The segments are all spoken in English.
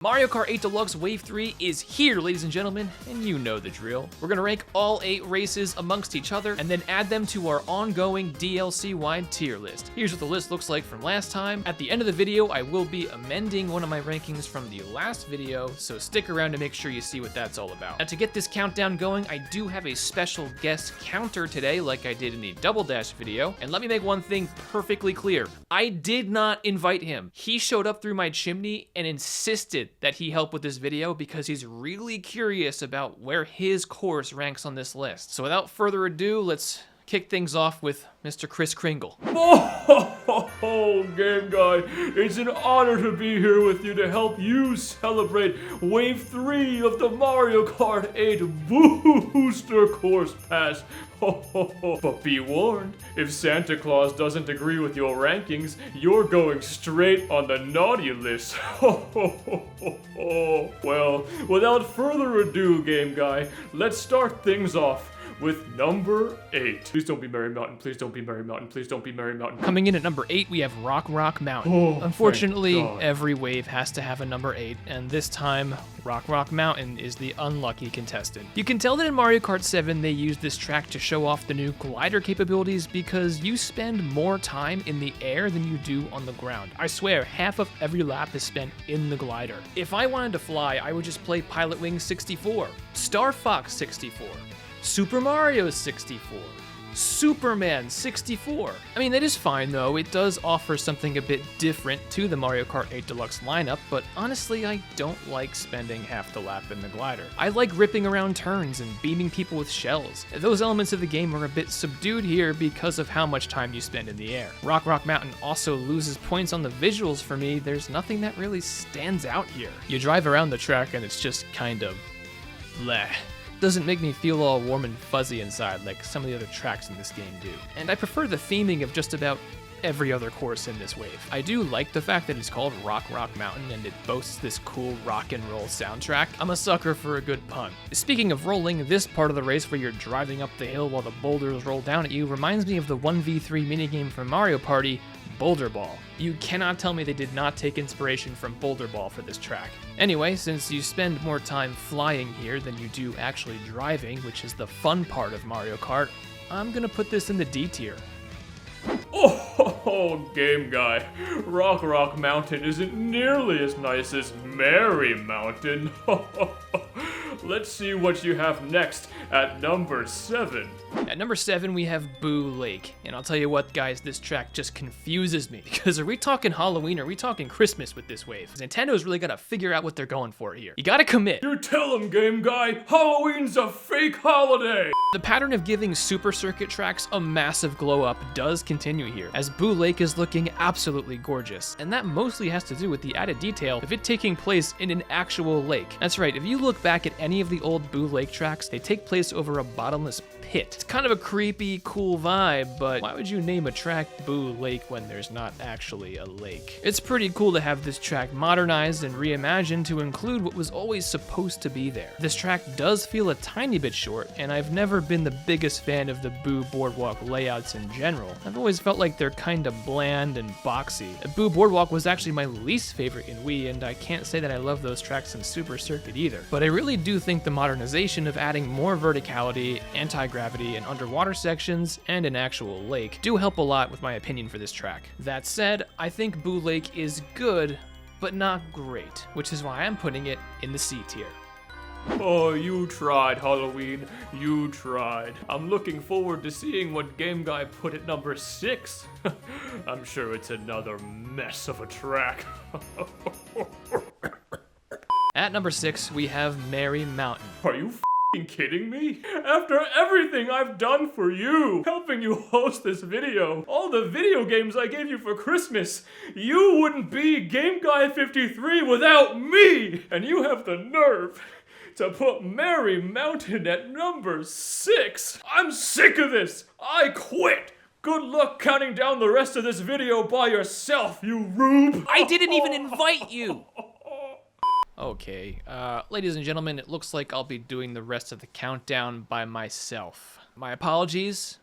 Mario Kart 8 Deluxe Wave 3 is here, ladies and gentlemen, and you know the drill. We're gonna rank all 8 races amongst each other and then add them to our ongoing DLC-wide tier list. Here's what the list looks like from last time. At the end of the video, I will be amending one of my rankings from the last video, so stick around to make sure you see what that's all about. Now, to get this countdown going, I do have a special guest counter today, like I did in the Double Dash video, and let me make one thing perfectly clear. I did not invite him. He showed up through my chimney and insisted that he help with this video because he's really curious about where his course ranks on this list. So without further ado, let's kick things off with Mr. Kris Kringle. Oh, Game Guy, it's an honor to be here with you to help you celebrate Wave 3 of the Mario Kart 8 Booster Course Pass. But be warned, if Santa Claus doesn't agree with your rankings, you're going straight on the naughty list. Well, without further ado, Game Guy, let's start things off with number 8. Please don't be Merry Mountain. Please don't be Merry Mountain. Please don't be Merry Mountain. Coming in at number 8, we have Rock Mountain. Oh, unfortunately, every wave has to have a number 8, and this time, Rock Mountain is the unlucky contestant. You can tell that in Mario Kart 7, they used this track to show off the new glider capabilities because you spend more time in the air than you do on the ground. I swear, half of every lap is spent in the glider. If I wanted to fly, I would just play Pilot Wings 64, Star Fox 64, Super Mario 64, Superman 64. I mean, that is fine though. It does offer something a bit different to the Mario Kart 8 Deluxe lineup, but honestly, I don't like spending half the lap in the glider. I like ripping around turns and beaming people with shells. Those elements of the game are a bit subdued here because of how much time you spend in the air. Rock Mountain also loses points on the visuals for me. There's nothing that really stands out here. You drive around the track and it's just kind of bleh. Doesn't make me feel all warm and fuzzy inside like some of the other tracks in this game do. And I prefer the theming of just about every other course in this wave. I do like the fact that it's called Rock Mountain and it boasts this cool rock and roll soundtrack. I'm a sucker for a good pun. Speaking of rolling, this part of the race where you're driving up the hill while the boulders roll down at you reminds me of the 1v3 minigame from Mario Party, Boulder Ball. You cannot tell me they did not take inspiration from Boulder Ball for this track. Anyway, since you spend more time flying here than you do actually driving, which is the fun part of Mario Kart, I'm gonna put this in the D tier. Oh, Game Guy, Rock Mountain isn't nearly as nice as Merry Mountain. Let's see what you have next at number 7. At number 7, we have Boo Lake. And I'll tell you what, guys, this track just confuses me. Because are we talking Halloween or are we talking Christmas with this wave? Nintendo's really got to figure out what they're going for here. You gotta commit. You tell him, Game Guy, Halloween's a fake holiday. The pattern of giving Super Circuit tracks a massive glow up does continue here, as Boo Lake is looking absolutely gorgeous. And that mostly has to do with the added detail of it taking place in an actual lake. That's right, if you look back at any of the old Boo Lake tracks, they take place over a bottomless pit. It's kind of a creepy, cool vibe, but why would you name a track Boo Lake when there's not actually a lake? It's pretty cool to have this track modernized and reimagined to include what was always supposed to be there. This track does feel a tiny bit short, and I've never been the biggest fan of the Boo Boardwalk layouts in general. I've always felt like they're kind of bland and boxy. Boo Boardwalk was actually my least favorite in Wii, and I can't say that I love those tracks in Super Circuit either. But I really do think the modernization of adding more verticality, anti-gravity, and underwater sections, and an actual lake do help a lot with my opinion for this track. That said, I think Boo Lake is good, but not great, which is why I'm putting it in the C tier. Oh, you tried, Halloween. You tried. I'm looking forward to seeing what Game Guy put at number 6. I'm sure it's another mess of a track. At number 6, we have Merry Mountain. Are you f***ing kidding me? After everything I've done for you, helping you host this video, all the video games I gave you for Christmas, you wouldn't be Game Guy 53 without me! And you have the nerve to put Merry Mountain at number 6. I'm sick of this. I quit. Good luck counting down the rest of this video by yourself, you rube. I didn't even invite you. Okay, ladies and gentlemen, it looks like I'll be doing the rest of the countdown by myself. My apologies,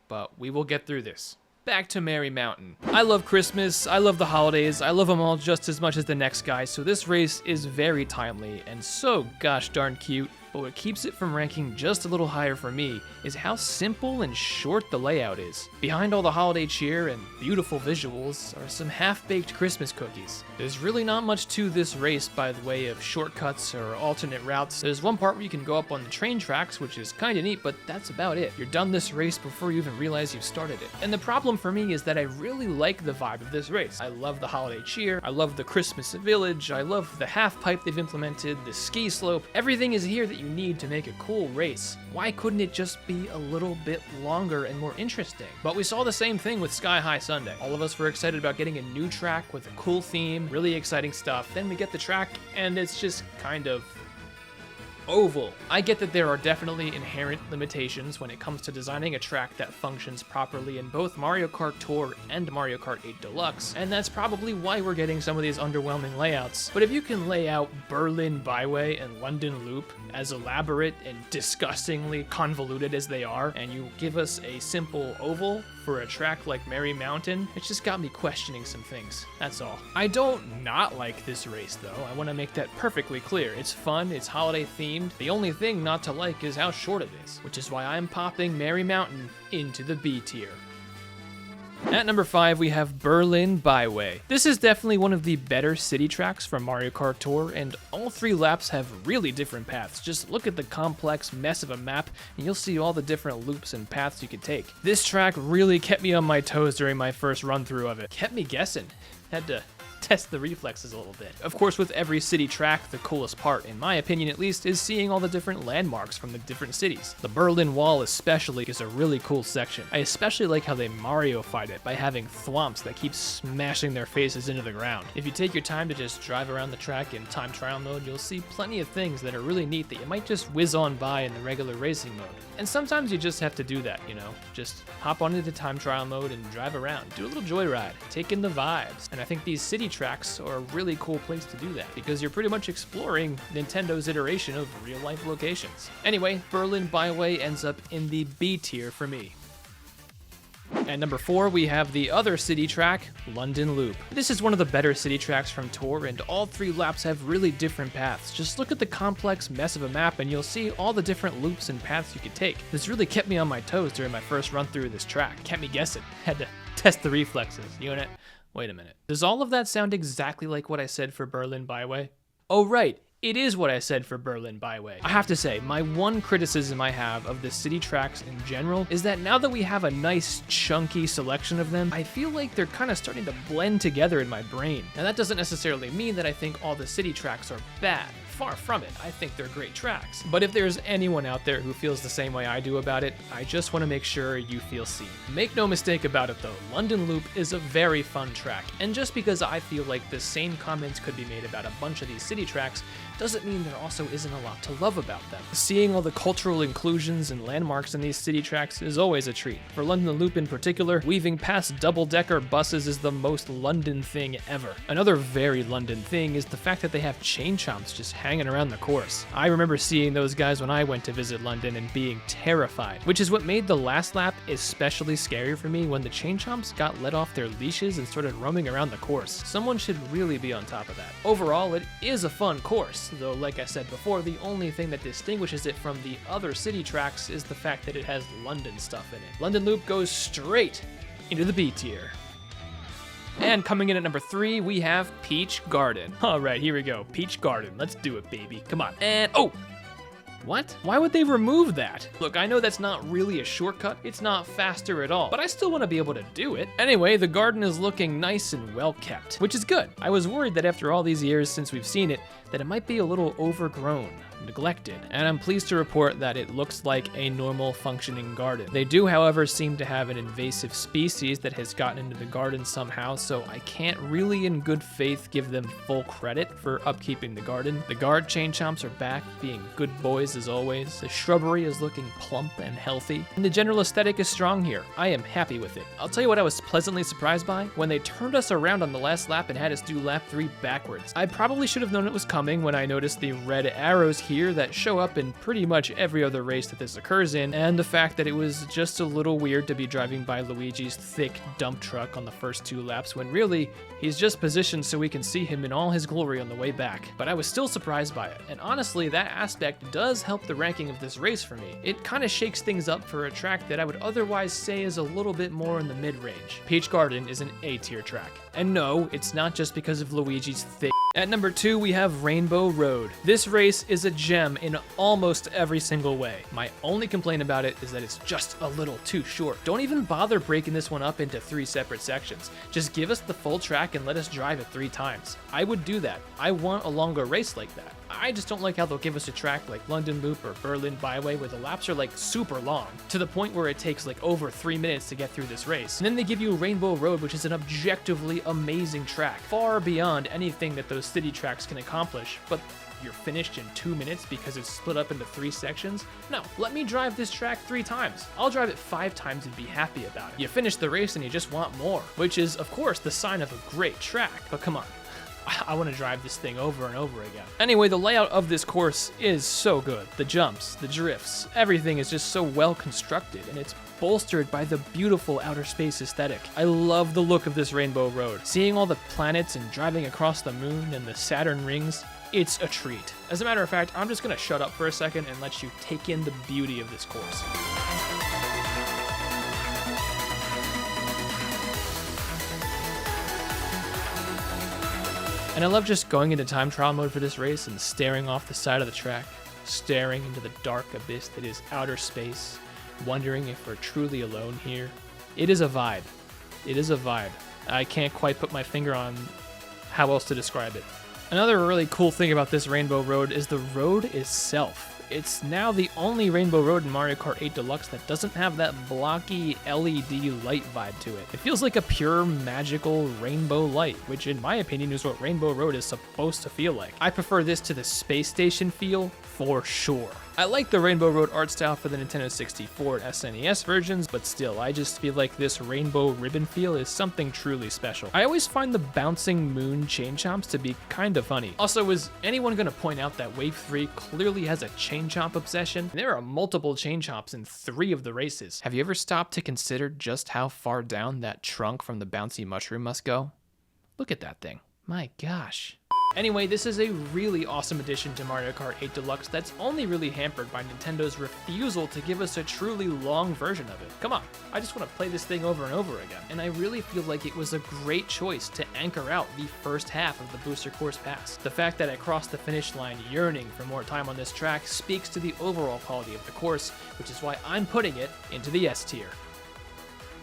but we will get through this. back to Merry Mountain. I love Christmas, I love the holidays, I love them all just as much as the next guy, so this race is very timely and so gosh darn cute. But what keeps it from ranking just a little higher for me is how simple and short the layout is. Behind all the holiday cheer and beautiful visuals are some half-baked Christmas cookies. There's really not much to this race by the way of shortcuts or alternate routes. There's one part where you can go up on the train tracks, which is kinda neat, but that's about it. You're done this race before you even realize you've started it. And the problem for me is that I really like the vibe of this race. I love the holiday cheer, I love the Christmas village, I love the half pipe they've implemented, the ski slope. Everything is here that you need to make a cool race. Why couldn't it just be a little bit longer and more interesting? But we saw the same thing with Sky High Sunday. All of us were excited about getting a new track with a cool theme, really exciting stuff. Then we get the track and it's just kind of oval. I get that there are definitely inherent limitations when it comes to designing a track that functions properly in both Mario Kart Tour and Mario Kart 8 Deluxe, and that's probably why we're getting some of these underwhelming layouts. But if you can lay out Berlin Byway and London Loop as elaborate and disgustingly convoluted as they are, and you give us a simple oval for a track like Merry Mountain, it's just got me questioning some things, that's all. I don't not like this race though, I want to make that perfectly clear. It's fun, it's holiday themed. The only thing not to like is how short it is, which is why I'm popping Merry Mountain into the B tier. At number 5, we have Berlin Byway. This is definitely one of the better city tracks from Mario Kart Tour, and all 3 laps have really different paths. Just look at the complex mess of a map, and you'll see all the different loops and paths you could take. This track really kept me on my toes during my first run through of it. Kept me guessing. Had to test the reflexes a little bit. Of course, with every city track, the coolest part, in my opinion at least, is seeing all the different landmarks from the different cities. The Berlin Wall especially is a really cool section. I especially like how they Mario-fied it by having thwomps that keep smashing their faces into the ground. If you take your time to just drive around the track in time trial mode, you'll see plenty of things that are really neat that you might just whiz on by in the regular racing mode. And sometimes you just have to do that, you know? Just hop on into time trial mode and drive around. Do a little joyride. Take in the vibes. And I think these city tracks are a really cool place to do that because you're pretty much exploring Nintendo's iteration of real-life locations. Anyway, Berlin Byway ends up in the B tier for me. At number 4, we have the other city track, London Loop. This is one of the better city tracks from Tour, and all 3 laps have really different paths. Just look at the complex mess of a map and you'll see all the different loops and paths you could take. This really kept me on my toes during my first run through this track. Kept me guessing. Had to test the reflexes. Unit. Wait a minute. Does all of that sound exactly like what I said for Berlin Byway? Oh right. It is what I said for Berlin Byway. I have to say, my one criticism I have of the city tracks in general is that now that we have a nice chunky selection of them, I feel like they're kind of starting to blend together in my brain. Now that doesn't necessarily mean that I think all the city tracks are bad. Far from it, I think they're great tracks. But if there's anyone out there who feels the same way I do about it, I just want to make sure you feel seen. Make no mistake about it though, London Loop is a very fun track, and just because I feel like the same comments could be made about a bunch of these city tracks doesn't mean there also isn't a lot to love about them. Seeing all the cultural inclusions and landmarks in these city tracks is always a treat. For London Loop in particular, weaving past double-decker buses is the most London thing ever. Another very London thing is the fact that they have chain chomps just hanging around the course. I remember seeing those guys when I went to visit London and being terrified, which is what made the last lap especially scary for me when the chain chomps got let off their leashes and started roaming around the course. Someone should really be on top of that. Overall, it is a fun course, though like I said before, the only thing that distinguishes it from the other city tracks is the fact that it has London stuff in it. London Loop goes straight into the B tier. And coming in at number 3, we have Peach Garden. All right, here we go. Peach Garden. Let's do it, baby. Come on. And, oh! What? Why would they remove that? Look, I know that's not really a shortcut. It's not faster at all, but I still want to be able to do it. Anyway, the garden is looking nice and well kept, which is good. I was worried that after all these years since we've seen it, that it might be a little overgrown, neglected, and I'm pleased to report that it looks like a normal functioning garden. They do, however, seem to have an invasive species that has gotten into the garden somehow, so I can't really in good faith give them full credit for upkeeping the garden. The guard chain chomps are back, being good boys trees as always, the shrubbery is looking plump and healthy, and the general aesthetic is strong here. I am happy with it. I'll tell you what I was pleasantly surprised by, when they turned us around on the last lap and had us do lap 3 backwards. I probably should have known it was coming when I noticed the red arrows here that show up in pretty much every other race that this occurs in, and the fact that it was just a little weird to be driving by Luigi's thick dump truck on the first 2 laps when really, he's just positioned so we can see him in all his glory on the way back. But I was still surprised by it, and honestly, that aspect does help the ranking of this race for me. It kind of shakes things up for a track that I would otherwise say is a little bit more in the mid-range. Peach Garden is an A-tier track. And no, it's not just because of Luigi's thick. At number 2, we have Rainbow Road. This race is a gem in almost every single way. My only complaint about it is that it's just a little too short. Don't even bother breaking this one up into 3 separate sections. Just give us the full track and let us drive it 3 times. I would do that. I want a longer race like that. I just don't like how they'll give us a track like London Loop or Berlin Byway where the laps are like super long, to the point where it takes like over 3 minutes to get through this race. And then they give you Rainbow Road, which is an objectively amazing track, far beyond anything that those city tracks can accomplish, but you're finished in 2 minutes because it's split up into 3 sections? No, let me drive this track 3 times. I'll drive it 5 times and be happy about it. You finish the race and you just want more, which is of course the sign of a great track, but come on. I want to drive this thing over and over again. Anyway, the layout of this course is so good. The jumps, the drifts, everything is just so well constructed, and it's bolstered by the beautiful outer space aesthetic. I love the look of this Rainbow Road. Seeing all the planets and driving across the moon and the Saturn rings, it's a treat. As a matter of fact, I'm just gonna shut up for a second and let you take in the beauty of this course. And I love just going into time trial mode for this race and staring off the side of the track, staring into the dark abyss that is outer space, wondering if we're truly alone here. It is a vibe. It is a vibe. I can't quite put my finger on how else to describe it. Another really cool thing about this Rainbow Road is the road itself. It's now the only Rainbow Road in Mario Kart 8 Deluxe that doesn't have that blocky LED light vibe to it. It feels like a pure magical rainbow light, which in my opinion is what Rainbow Road is supposed to feel like. I prefer this to the space station feel for sure. I like the Rainbow Road art style for the Nintendo 64 and SNES versions, but still, I just feel like this rainbow ribbon feel is something truly special. I always find the bouncing moon chain chomps to be kind of funny. Also, is anyone gonna point out that Wave 3 clearly has a chain chomp obsession? There are multiple chain chomps in 3 of the races. Have you ever stopped to consider just how far down that trunk from the bouncy mushroom must go? Look at that thing. My gosh. Anyway, this is a really awesome addition to Mario Kart 8 Deluxe that's only really hampered by Nintendo's refusal to give us a truly long version of it. Come on, I just want to play this thing over and over again. And I really feel like it was a great choice to anchor out the first half of the Booster Course Pass. The fact that I crossed the finish line yearning for more time on this track speaks to the overall quality of the course, which is why I'm putting it into the S tier.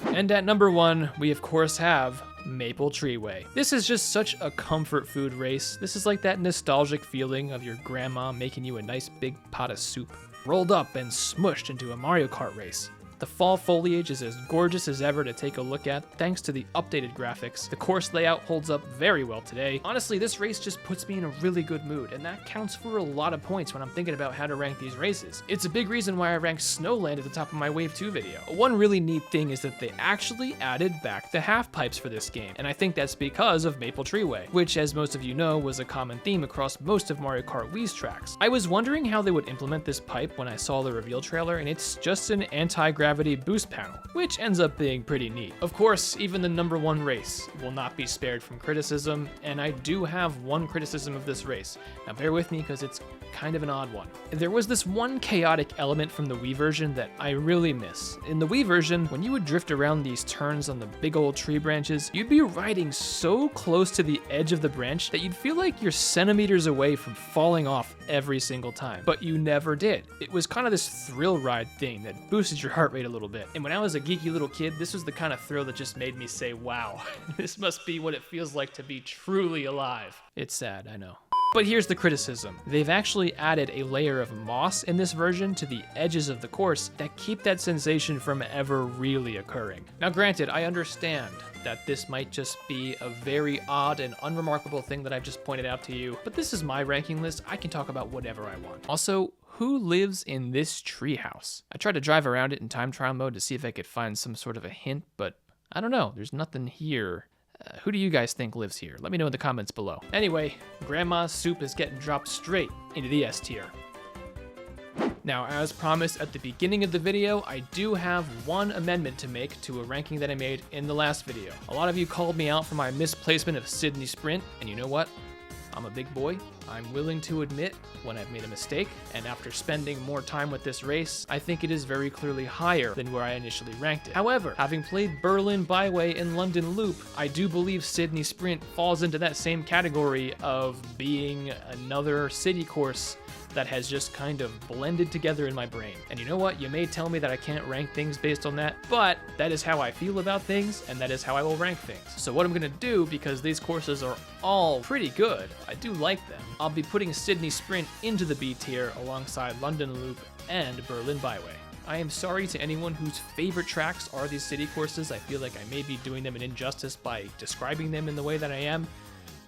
And at number 1, we of course have Maple Treeway. This is just such a comfort food race. This is like that nostalgic feeling of your grandma making you a nice big pot of soup, rolled up and smushed into a Mario Kart race. The fall foliage is as gorgeous as ever to take a look at, thanks to the updated graphics. The course layout holds up very well today. Honestly, this race just puts me in a really good mood, and that counts for a lot of points when I'm thinking about how to rank these races. It's a big reason why I ranked Snowland at the top of my Wave 2 video. One really neat thing is that they actually added back the half pipes for this game, and I think that's because of Maple Treeway, which, as most of you know, was a common theme across most of Mario Kart Wii's tracks. I was wondering how they would implement this pipe when I saw the reveal trailer, and it's just an anti-gravity boost panel, which ends up being pretty neat. Of course, even the number 1 race will not be spared from criticism, and I do have one criticism of this race. Now bear with me because it's kind of an odd one. There was this one chaotic element from the Wii version that I really miss. In the Wii version, when you would drift around these turns on the big old tree branches, you'd be riding so close to the edge of the branch that you'd feel like you're centimeters away from falling off every single time, but you never did. It was kind of this thrill ride thing that boosted your heart rate a little bit. And when I was a geeky little kid, this was the kind of thrill that just made me say, wow, this must be what it feels like to be truly alive. It's sad, I know. But here's the criticism. They've actually added a layer of moss in this version to the edges of the course that keep that sensation from ever really occurring. Now granted, I understand that this might just be a very odd and unremarkable thing that I've just pointed out to you, but this is my ranking list. I can talk about whatever I want. Also, who lives in this treehouse? I tried to drive around it in time trial mode to see if I could find some sort of a hint, but I don't know. There's nothing here. Who do you guys think lives here? Let me know in the comments below. Anyway, Grandma's soup is getting dropped straight into the S tier. Now, as promised at the beginning of the video, I do have one amendment to make to a ranking that I made in the last video. A lot of you called me out for my misplacement of Sydney Sprint, and you know what? I'm a big boy. I'm willing to admit when I've made a mistake, and after spending more time with this race, I think it is very clearly higher than where I initially ranked it. However, having played Berlin Byway and London Loop, I do believe Sydney Sprint falls into that same category of being another city course that has just kind of blended together in my brain. And you know what? You may tell me that I can't rank things based on that, but that is how I feel about things, and that is how I will rank things. So what I'm gonna do, because these courses are all pretty good, I do like them, I'll be putting Sydney Sprint into the B tier alongside London Loop and Berlin Byway. I am sorry to anyone whose favorite tracks are these city courses. I feel like I may be doing them an injustice by describing them in the way that I am,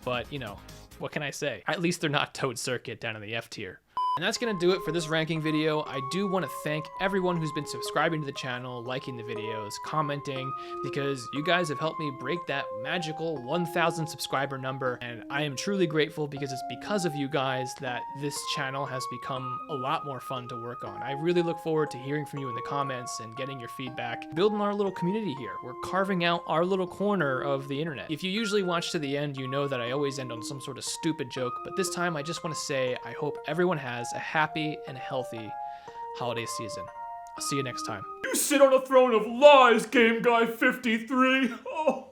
but you know, what can I say? At least they're not Toad Circuit down in the F tier. And that's gonna do it for this ranking video. I do want to thank everyone who's been subscribing to the channel, liking the videos, commenting, because you guys have helped me break that magical 1,000 subscriber number, and I am truly grateful because it's because of you guys that this channel has become a lot more fun to work on. I really look forward to hearing from you in the comments and getting your feedback, building our little community here. We're carving out our little corner of the internet. If you usually watch to the end, you know that I always end on some sort of stupid joke, but this time I just want to say I hope everyone has a happy and healthy holiday season. I'll see you next time. You sit on a throne of lies, Game Guy 53. Oh.